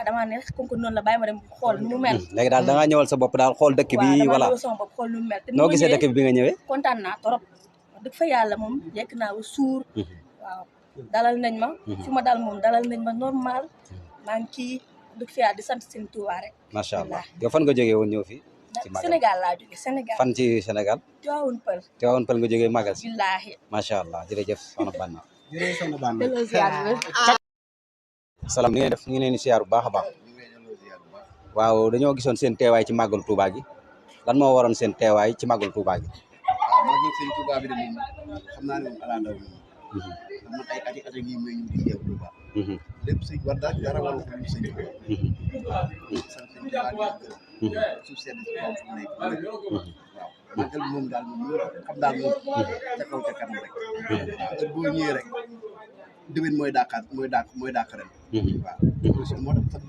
damaa ne comme que noonu la bàyyi ma dem xool nu mu mel. léegi daal da ngaa ñëwal sa bopp daal xool dëkk bi waaw voilà damaa ñëwal sama bopp xool nu mu mel. te noo gisee dëkk bi bi nga ñëwee. kontaan naa trop wax dëgg fa yàlla moom yekk naa ba suur. waaw dalal nañ ma. fi ma dal moom dalal nañ ma normal. maa ngi kii dëgg fa yàlla di sant seen Tuubaa rek. macha allah yow fan nga jógee woon ñëw fii. ci Magal Sénégal laa jóge Sénégal. fan ci Sénégal. Tivaouane Peulh. Tivaouane Peulh nga jógee Magal. billaahi. macha allah jërëjëf soxna Banna. jërëjëf soxna Banna. salaam ni ngeen def ñu ngi leen di siyaar bu baax a baax. waaw dañoo gisoon seen teewaay ci màggal Touba gi lan moo waroon seen teewaay ci màggal Touba gi. waaw màggal sëñ Touba bi de moom xam naa ne moom ala ndaw moom. xam nga ay ati ati yi muy ñu di teew Touba. lépp sëñ war daal dara waru ko ñu sëñ Touba. sant sëñ Touba di suuf sedd si kaw fu mu nekk waaw màggal bi moom daal moom xam daal moom ca kaw ca kanam rek. waaw boo ñëwee rek déwén mooy dàq ren. waaw moo tax